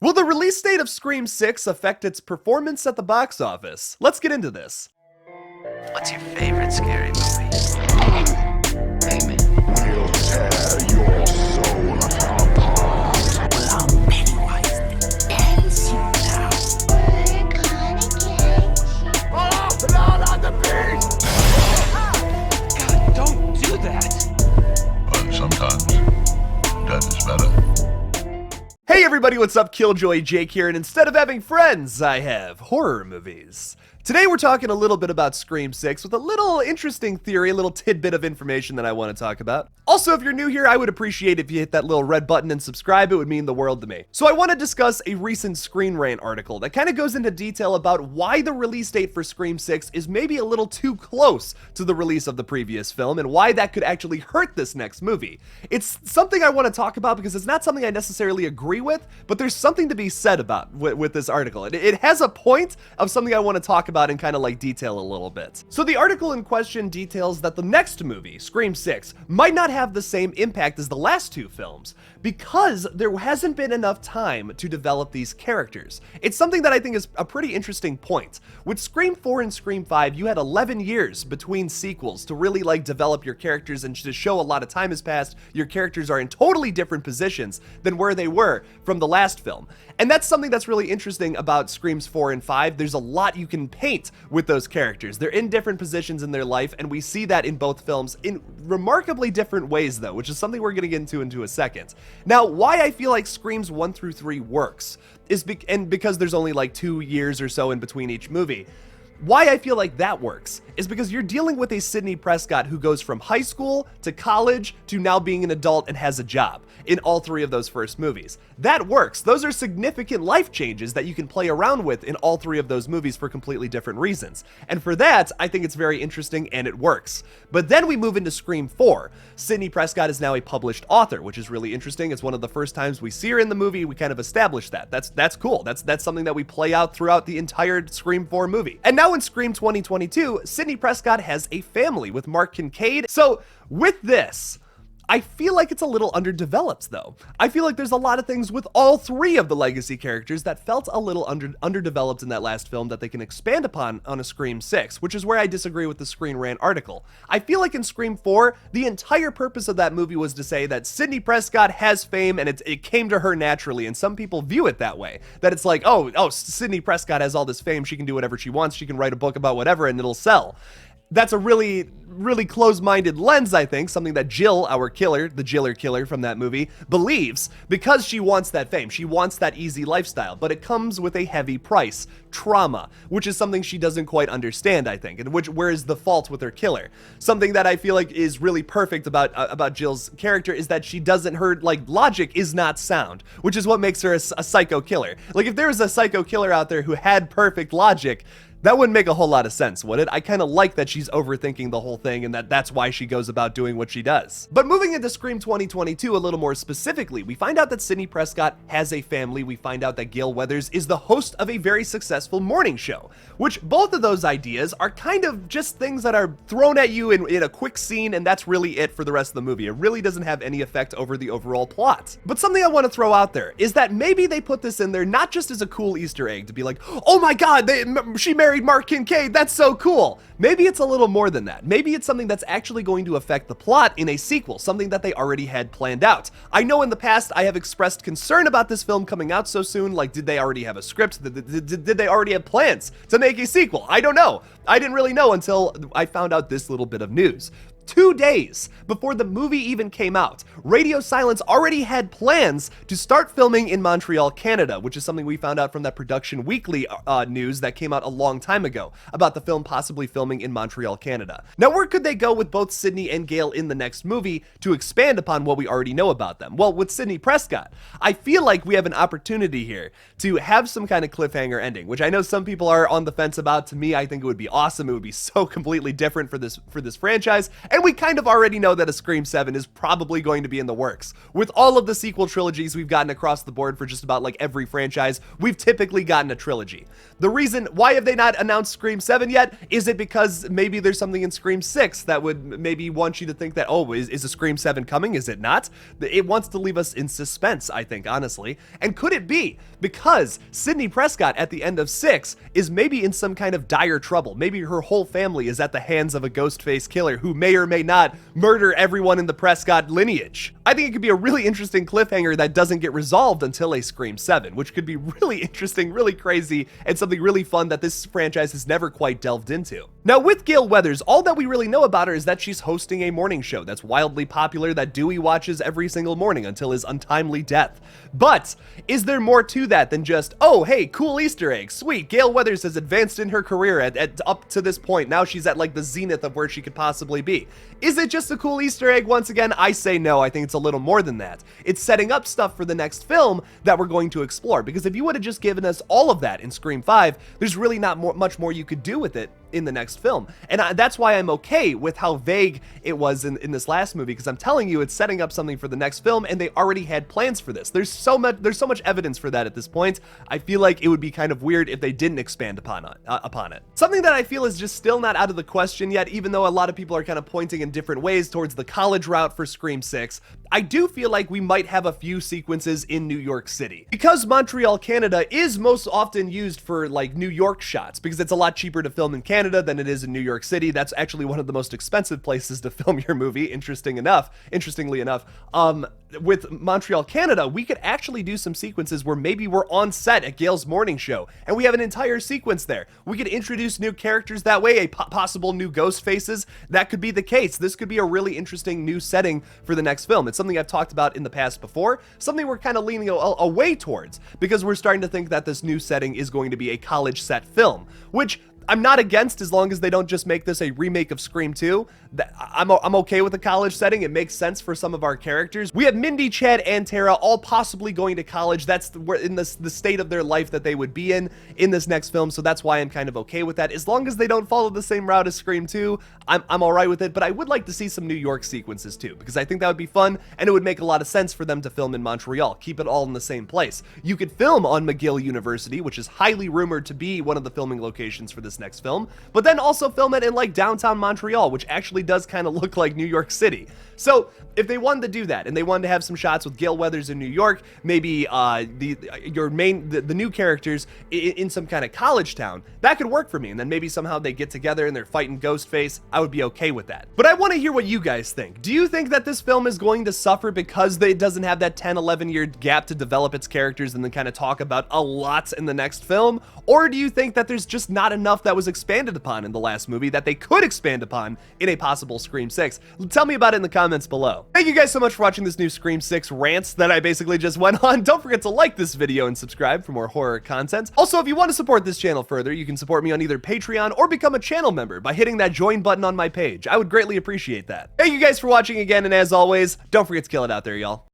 Will the release date of Scream 6 affect its performance at the box office? Let's get into this. What's your favorite scary movie? Amen. We'll tear your soul apart. Well, I'm Pennywise the dancing now. We're gonna get you. Oh, blood on the beast! God, don't do that. But sometimes, death is better. Hey everybody, what's up? KillJoy Jake here, and instead of having friends, I have horror movies. Today we're talking a little bit about Scream 6 with a little interesting theory, a little tidbit of information that I want to talk about. Also, if you're new here, I would appreciate if you hit that little red button and subscribe. It would mean the world to me. So I want to discuss a recent Screen Rant article that kind of goes into detail about why the release date for Scream 6 is maybe a little too close to the release of the previous film and why that could actually hurt this next movie. It's something I want to talk about because it's not something I necessarily agree with, but there's something to be said about with this article. It has a point of something I want to talk about and kind of like detail a little bit. So the article in question details that the next movie, Scream 6, might not have the same impact as the last two films because there hasn't been enough time to develop these characters. It's something that I think is a pretty interesting point. With Scream 4 and Scream 5, you had 11 years between sequels to really like develop your characters and to show a lot of time has passed. Your characters are in totally different positions than where they were from the last film. And that's something that's really interesting about Screams 4 and 5. There's a lot you can paint with those characters. They're in different positions in their life, and we see that in both films in remarkably different ways though, which is something we're gonna get into a second. Now, why I feel like Screams 1 through 3 works is because there's only like 2 years or so in between each movie. Why I feel like that works is because you're dealing with a Sidney Prescott who goes from high school to college to now being an adult and has a job in all three of those first movies. That works. Those are significant life changes that you can play around with in all three of those movies for completely different reasons. And for that, I think it's very interesting and it works. But then we move into Scream 4. Sidney Prescott is now a published author, which is really interesting. It's one of the first times we see her in the movie. We kind of establish that. That's cool. That's something that we play out throughout the entire Scream 4 movie. And now in Scream 2022, Sidney Prescott has a family with Mark Kincaid. So with this, I feel like it's a little underdeveloped though. I feel like there's a lot of things with all three of the legacy characters that felt a little underdeveloped in that last film that they can expand upon on a Scream 6, which is where I disagree with the Screen Rant article. I feel like in Scream 4, the entire purpose of that movie was to say that Sidney Prescott has fame and it came to her naturally, and some people view it that way. That it's like, oh, Sidney Prescott has all this fame, she can do whatever she wants, she can write a book about whatever and it'll sell. That's a really close-minded lens, I think, something that Jill, our killer, the Jiller killer from that movie, believes because she wants that fame. She wants that easy lifestyle, but it comes with a heavy price, trauma, which is something she doesn't quite understand, I think, and where is the fault with her killer. Something that I feel like is really perfect about Jill's character is that she doesn't, her, like, logic is not sound, which is what makes her a psycho killer. Like, if there was a psycho killer out there who had perfect logic, that wouldn't make a whole lot of sense, would it? I kind of like that she's overthinking the whole thing and that's why she goes about doing what she does. But moving into Scream 2022 a little more specifically, we find out that Sidney Prescott has a family. We find out that Gale Weathers is the host of a very successful morning show, which both of those ideas are kind of just things that are thrown at you in a quick scene, and that's really it for the rest of the movie. It really doesn't have any effect over the overall plot. But something I want to throw out there is that maybe they put this in there not just as a cool Easter egg to be like, oh my god, she married Mark Kincaid, that's so cool. Maybe it's a little more than that. Maybe it's something that's actually going to affect the plot in a sequel, something that they already had planned out. I know in the past I have expressed concern about this film coming out so soon, like did they already have a script? Did they already have plans to make a sequel? I don't know. I didn't really know until I found out this little bit of news. 2 days before the movie even came out, Radio Silence already had plans to start filming in Montreal, Canada, which is something we found out from that Production Weekly news that came out a long time ago about the film possibly filming in Montreal, Canada. Now, where could they go with both Sidney and Gale in the next movie to expand upon what we already know about them? Well, with Sidney Prescott, I feel like we have an opportunity here to have some kind of cliffhanger ending, which I know some people are on the fence about. To me, I think it would be awesome. It would be so completely different for this franchise. And we kind of already know that a Scream 7 is probably going to be in the works. With all of the sequel trilogies we've gotten across the board for just about like every franchise, we've typically gotten a trilogy. The reason, why have they not announced Scream 7 yet? Is it because maybe there's something in Scream 6 that would maybe want you to think that, oh, is a Scream 7 coming? Is it not? It wants to leave us in suspense, I think, honestly. And could it be because Sidney Prescott at the end of 6 is maybe in some kind of dire trouble? Maybe her whole family is at the hands of a ghost-faced killer who may or may not murder everyone in the Prescott lineage. I think it could be a really interesting cliffhanger that doesn't get resolved until a Scream 7, which could be really interesting, really crazy, and something really fun that this franchise has never quite delved into. Now, with Gale Weathers, all that we really know about her is that she's hosting a morning show that's wildly popular that Dewey watches every single morning until his untimely death. But is there more to that than just, oh, hey, cool Easter egg, sweet, Gale Weathers has advanced in her career at up to this point. Now she's at like the zenith of where she could possibly be. Is it just a cool Easter egg? Once again, I say no. I think it's a little more than that. It's setting up stuff for the next film that we're going to explore, because if you would have just given us all of that in Scream 5, there's really not much more you could do with it in the next film. And that's why I'm okay with how vague it was in this last movie, because I'm telling you, it's setting up something for the next film, and they already had plans for this. There's so much evidence for that at this point. I feel like it would be kind of weird if they didn't expand upon it. Something that I feel is just still not out of the question yet, even though a lot of people are kind of pointing in different ways towards the college route for Scream 6, I do feel like we might have a few sequences in New York City. Because Montreal, Canada is most often used for like New York shots, because it's a lot cheaper to film in Canada than it is in New York City. That's actually one of the most expensive places to film your movie, interestingly enough. With Montreal, Canada, we could actually do some sequences where maybe we're on set at Gale's morning show, and we have an entire sequence there. We could introduce new characters that way, possible new ghost faces. That could be the case. This could be a really interesting new setting for the next film. It's something I've talked about in the past before, something we're kind of leaning away towards, because we're starting to think that this new setting is going to be a college set film, which I'm not against, as long as they don't just make this a remake of Scream 2. I'm okay with the college setting. It makes sense for some of our characters. We have Mindy, Chad, and Tara all possibly going to college. That's in the state of their life that they would be in this next film, so that's why I'm kind of okay with that. As long as they don't follow the same route as Scream 2, I'm all right with it, but I would like to see some New York sequences too, because I think that would be fun, and it would make a lot of sense for them to film in Montreal. Keep it all in the same place. You could film on McGill University, which is highly rumored to be one of the filming locations for this next film, but then also film it in like downtown Montreal, which actually does kind of look like New York City. So if they wanted to do that, and they wanted to have some shots with Gale Weathers in New York, maybe the new characters in some kind of college town, that could work for me. And then maybe somehow they get together and they're fighting Ghostface. I would be okay with that. But I want to hear what you guys think. Do you think that this film is going to suffer because it doesn't have that 10-11 year gap to develop its characters and then kind of talk about a lot in the next film? Or do you think that there's just not enough that was expanded upon in the last movie that they could expand upon in a possible Scream 6? Tell me about it in the comments below. Thank you guys so much for watching this new Scream 6 rants that I basically just went on. Don't forget to like this video and subscribe for more horror content. Also, if you want to support this channel further, you can support me on either Patreon or become a channel member by hitting that join button on my page. I would greatly appreciate that. Thank you guys for watching again, and as always, don't forget to kill it out there, y'all.